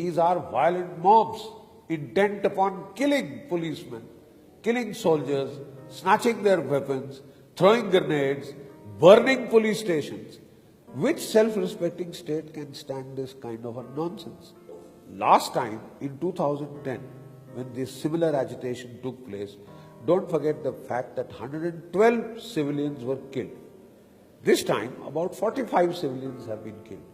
These are violent mobs intent upon killing policemen, killing soldiers, snatching their weapons, throwing grenades, burning police stations. Which self-respecting state can stand this kind of a nonsense? Last time, in 2010, when this similar agitation took place, don't forget the fact that 112 civilians were killed. This time, about 45 civilians have been killed.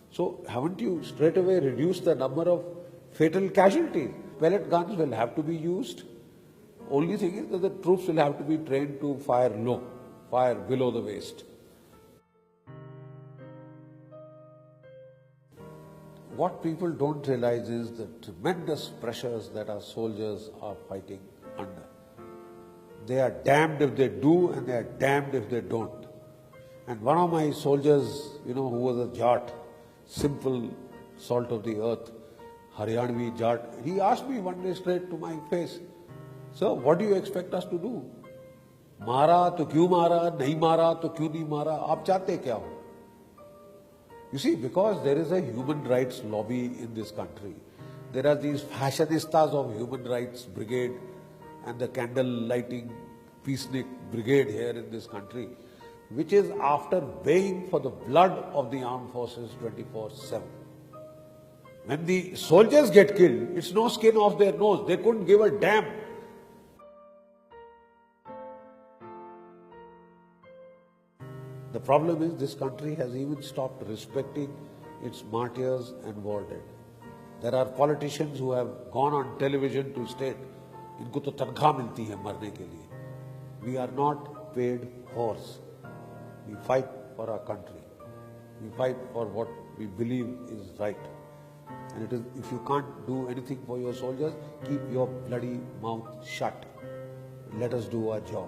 So, haven't you straight away reduced the number of fatal casualties? Pellet guns will have to be used. Only thing is that the troops will have to be trained to fire low, fire below the waist. What people don't realize is the tremendous pressures that our soldiers are fighting under. They are damned if they do and they are damned if they don't. And one of my soldiers, who was a Jat, simple salt of the earth, Haryanvi Jat, he asked me one day straight to my face, "Sir, what do you expect us to do? Mara to kyun mara, nahi mara to kyun nahi mara, aap chahte kya ho?" You see, because there is a human rights lobby in this country, there are these fashionistas of human rights brigade and the candle lighting peacenik brigade here in this country, which is after baying for the blood of the armed forces 24/7. When the soldiers get killed, it's no skin off their nose. They couldn't give a damn. The problem is this country has even stopped respecting its martyrs and war dead. There are politicians who have gone on television to state, "Inko to tankhwah milti hai marne ke liye." We are not paid horse. We fight for our country. We fight for what we believe is right. And if you can't do anything for your soldiers, keep your bloody mouth shut. Let us do our job.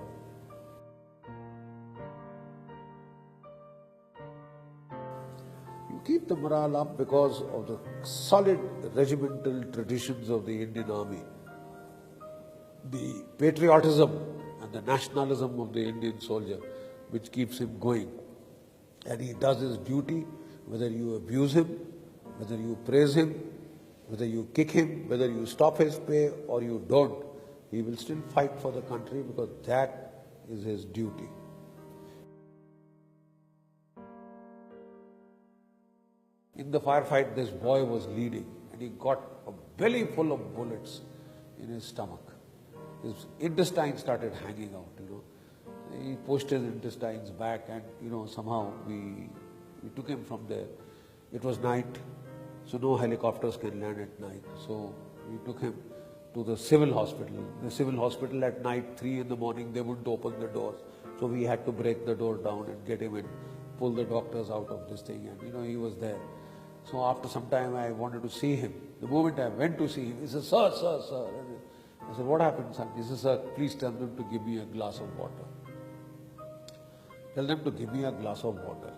You keep the morale up because of the solid regimental traditions of the Indian Army, the patriotism and the nationalism of the Indian soldier, which keeps him going. And he does his duty, whether you abuse him, whether you praise him, whether you kick him, whether you stop his pay or you don't, he will still fight for the country because that is his duty. In the firefight, this boy was leading and he got a belly full of bullets in his stomach. His intestines started hanging out, He pushed his intestines back and, somehow we took him from there. It was night, so no helicopters can land at night. So we took him to the civil hospital. The civil hospital at night, 3 in the morning, they wouldn't open the doors. So we had to break the door down and get him and pull the doctors out of this thing. And, he was there. So after some time, I wanted to see him. The moment I went to see him, he said, "Sir, sir, sir." And I said, "What happened, son?" He said, "Sir, please tell them to give me a glass of water. Tell them to give me a glass of water."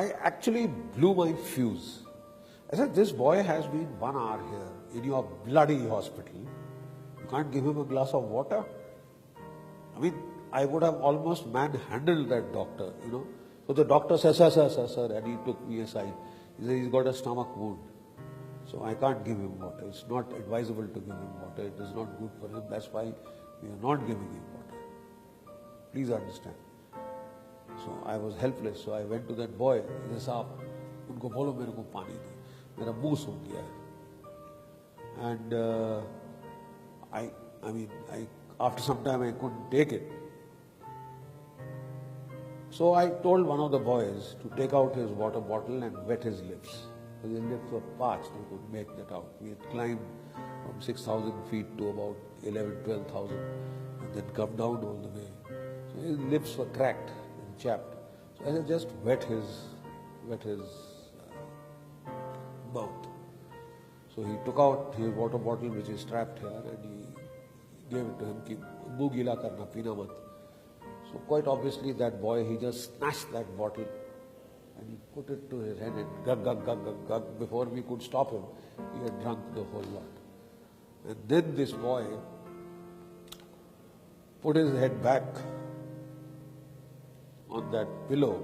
I actually blew my fuse. I said, "This boy has been 1 hour here in your bloody hospital. You can't give him a glass of water?" I would have almost manhandled that doctor, So the doctor said, "Sir, sir, sir, sir," and he took me aside. He said, "He's got a stomach wound. So I can't give him water. It's not advisable to give him water. It is not good for him. That's why we are not giving him water. Please understand." So I was helpless. So I went to that boy. He said, "Saab, unko bolo mere ko pani de. Mera muँह सूख गया है." And after some time I couldn't take it. So I told one of the boys to take out his water bottle and wet his lips. Because his lips were parched, he could make that out. We had climbed from 6,000 feet to about 11,000, 12,000 and then come down all the way. So his lips were cracked and chapped. So I said, just wet his mouth. So he took out his water bottle which is strapped here and he gave it to him, ki muँह गीला करना, पीना मत. So quite obviously that boy, he just snatched that bottle and he put it to his head and gug, gug, gug, gug, gug. Before we could stop him, he had drunk the whole lot. And then this boy put his head back on that pillow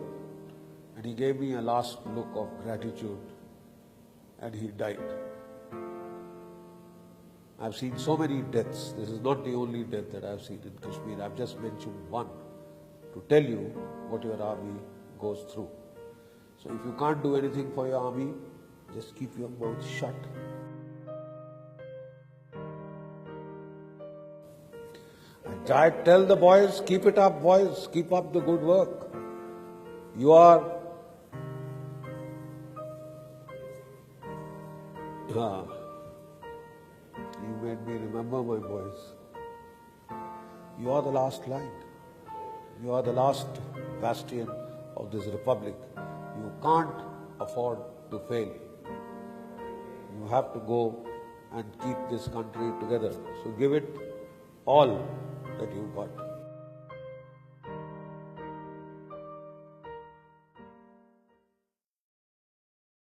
and he gave me a last look of gratitude and he died. I've seen so many deaths. This is not the only death that I've seen in Kashmir. I've just mentioned one to tell you what your army goes through. So if you can't do anything for your army, just keep your mouth shut. And I tell the boys, keep it up, boys, keep up the good work. You are you made me remember, my boys. You are the last line. You are the last bastion of this republic. You can't afford to fail. You have to go and keep this country together. So give it all that you've got.